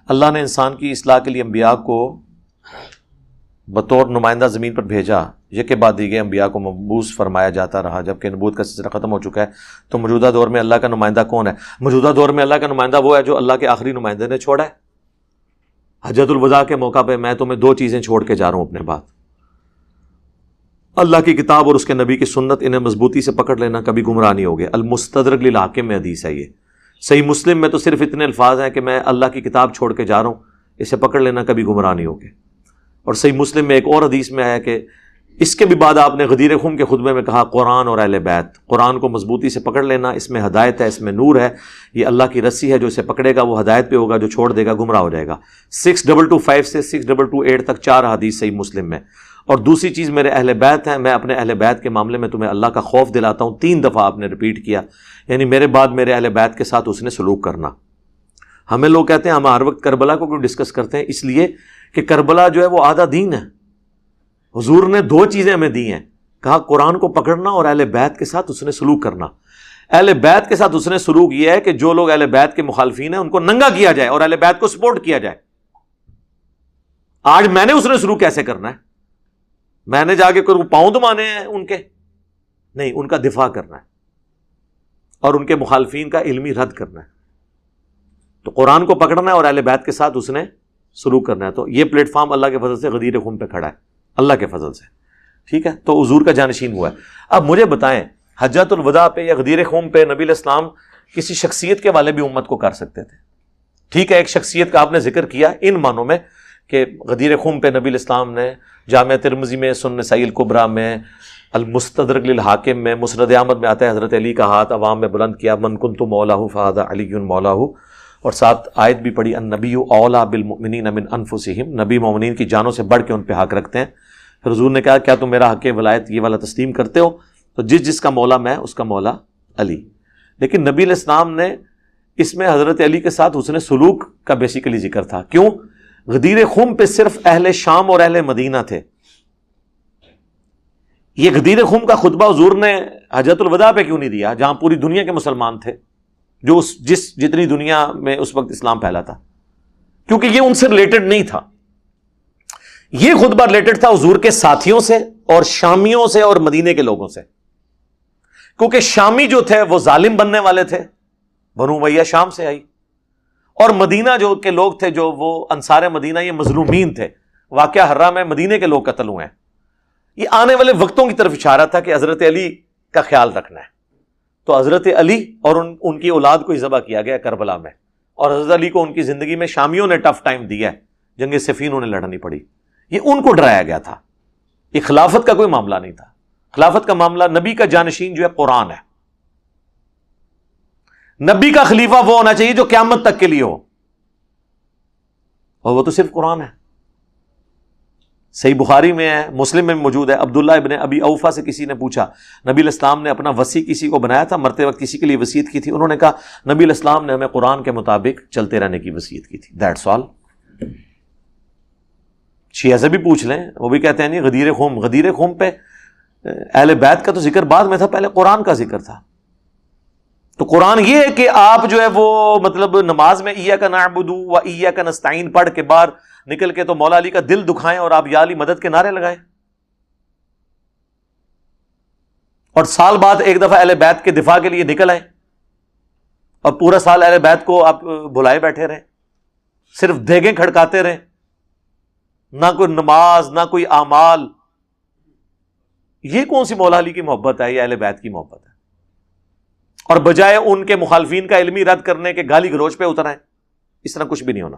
اللہ نے انسان کی اصلاح کے لیے انبیاء کو بطور نمائندہ زمین پر بھیجا، یہ کہ بعد دیگر انبیاء کو مبعوث فرمایا جاتا رہا، جبکہ نبوت کا سلسلہ ختم ہو چکا ہے۔ تو موجودہ دور میں اللہ کا نمائندہ کون ہے؟ موجودہ دور میں اللہ کا نمائندہ وہ ہے جو اللہ کے آخری نمائندے نے چھوڑا ہے۔ حجۃ الوداع کے موقع پہ میں تمہیں دو چیزیں چھوڑ کے جا رہا ہوں اپنے بعد، اللہ کی کتاب اور اس کے نبی کی سنت، انہیں مضبوطی سے پکڑ لینا، کبھی گمراہ نہیں ہوگے۔ المستدرک للحاکم میں حدیث ہے یہ۔ صحیح مسلم میں تو صرف اتنے الفاظ ہیں کہ میں اللہ کی کتاب چھوڑ کے جا رہا ہوں، اسے پکڑ لینا، کبھی گمراہ نہیں ہوگے۔ اور صحیح مسلم میں ایک اور حدیث میں آیا کہ اس کے بھی بعد آپ نے غدیر خم کے خطبے میں کہا قرآن اور اہل بیت، قرآن کو مضبوطی سے پکڑ لینا، اس میں ہدایت ہے، اس میں نور ہے، یہ اللہ کی رسی ہے، جو اسے پکڑے گا وہ ہدایت پہ ہوگا، جو چھوڑ دے گا گمراہ ہو جائے گا۔ 6225 سے 6228 تک 4 حدیث صحیح مسلم میں۔ اور دوسری چیز میرے اہل بیت ہیں، میں اپنے اہل بیت کے معاملے میں تمہیں اللہ کا خوف دلاتا ہوں، 3 دفعہ آپ نے ریپیٹ کیا، یعنی میرے بعد میرے اہل بیت کے ساتھ اس نے سلوک کرنا۔ ہمیں لوگ کہتے ہیں ہم ہر وقت کربلا کو کیوں ڈسکس کرتے ہیں؟ اس لیے کہ کربلا جو ہے وہ آدھا دین ہے۔ حضور نے 2 چیزیں ہمیں دی ہیں، کہا قرآن کو پکڑنا اور اہل بیت کے ساتھ اس نے سلوک کرنا۔ اہل بیت کے ساتھ اس نے سلوک یہ ہے کہ جو لوگ اہل بیت کے مخالفین ہیں ان کو ننگا کیا جائے اور اہل بیت کو سپورٹ کیا جائے۔ آج میں نے اس نے سلوک کیسے کرنا ہے؟ میں نے جا کے کوئی پاؤں دبانے ہیں ان کے؟ نہیں، ان کا دفاع کرنا ہے اور ان کے مخالفین کا علمی رد کرنا ہے۔ تو قرآن کو پکڑنا ہے اور اہل بیت کے ساتھ اس نے سلوک کرنا ہے۔ تو یہ پلیٹ فارم اللہ کے فضل سے غدیر خم پہ کھڑا ہے، اللہ کے فضل سے، ٹھیک ہے؟ تو حضور کا جانشین ہوا ہے۔ اب مجھے بتائیں، حجۃ الوداع پہ یا غدیر خم پہ نبی علیہ السلام کسی شخصیت کے والے بھی امت کو کر سکتے تھے، ٹھیک ہے؟ ایک شخصیت کا آپ نے ذکر کیا ان معنوں میں کہ غدیر خم پہ نبی علیہ السلام نے جامع ترمذی میں، سنن نسائی الکبریٰ میں، المستدرک للحاکم میں، مسند احمد میں آتا ہے حضرت علی کا ہاتھ عوام میں بلند کیا، من کنت مولاہ فہذا علی مولاہ، اور ساتھ آیت بھی پڑھی النبی اولیٰ بالمؤمنین من انفسہم، نبی مومنین کی جانوں سے بڑھ کے ان پہ حق رکھتے ہیں۔ پھر حضور نے کہا کیا تم میرا حق ولایت یہ والا تسلیم کرتے ہو؟ تو جس کا مولا میں، اس کا مولا علی۔ لیکن نبی علیہ السلام نے اس میں حضرت علی کے ساتھ حسن سلوک کا بیسیکلی ذکر تھا۔ کیوں؟ غدیر خم پہ صرف اہل شام اور اہل مدینہ تھے۔ یہ غدیر خم کا خطبہ حضور نے حجۃ الوداع پہ کیوں نہیں دیا جہاں پوری دنیا کے مسلمان تھے، جو جتنی دنیا میں اس وقت اسلام پھیلا تھا؟ کیونکہ یہ ان سے ریلیٹڈ نہیں تھا۔ یہ خطبہ ریلیٹڈ تھا حضور کے ساتھیوں سے اور شامیوں سے اور مدینے کے لوگوں سے، کیونکہ شامی جو تھے وہ ظالم بننے والے تھے، بنو امیہ شام سے آئی، اور مدینہ جو کے لوگ تھے، جو وہ انصار مدینہ، یہ مظلومین تھے۔ واقعہ حرہ میں مدینے کے لوگ قتل ہوئے ہیں۔ یہ آنے والے وقتوں کی طرف اشارہ تھا کہ حضرت علی کا خیال رکھنا ہے۔ تو حضرت علی اور ان کی اولاد کو ہی ذبح کیا گیا کربلا میں، اور حضرت علی کو ان کی زندگی میں شامیوں نے ٹف ٹائم دیا ہے، جنگ صفین انہیں لڑنی پڑی، یہ ان کو ڈرایا گیا تھا۔ یہ خلافت کا کوئی معاملہ نہیں تھا۔ خلافت کا معاملہ نبی کا جانشین جو ہے قرآن ہے۔ نبی کا خلیفہ وہ ہونا چاہیے جو قیامت تک کے لیے ہو، اور وہ تو صرف قرآن ہے۔ صحیح بخاری میں ہے، مسلم میں موجود ہے، عبداللہ ابن ابی اوفا سے کسی نے پوچھا، نبی علیہ السلام نے اپنا وصی کسی کو بنایا تھا؟ مرتے وقت کسی کے لیے وصیت کی تھی؟ انہوں نے کہا نبی علیہ السلام نے ہمیں قرآن کے مطابق چلتے رہنے کی وصیت کی تھی، دیٹس آل۔ شیعہ سے بھی پوچھ لیں، وہ بھی کہتے ہیں نہیں غدیر خم پہ اہل بیت کا تو ذکر بعد میں تھا، پہلے قرآن کا ذکر تھا۔ تو قرآن یہ ہے کہ آپ جو ہے وہ مطلب نماز میں ایاک نعبد و ایاک نستعین پڑھ کے باہر نکل کے تو مولا علی کا دل دکھائیں اور آپ یا علی مدد کے نعرے لگائیں، اور سال بعد ایک دفعہ اہل بیت کے دفاع کے لیے نکل آئیں، اور پورا سال اہل بیت کو آپ بھلائے بیٹھے رہیں، صرف دیگیں کھڑکاتے رہیں، نہ کوئی نماز نہ کوئی اعمال۔ یہ کون سی مولا علی کی محبت ہے؟ یہ اہل بیت کی محبت ہے۔ اور بجائے ان کے مخالفین کا علمی رد کرنے کے گالی گلوچ پہ اتر آئیں، اس طرح کچھ بھی نہیں ہونا۔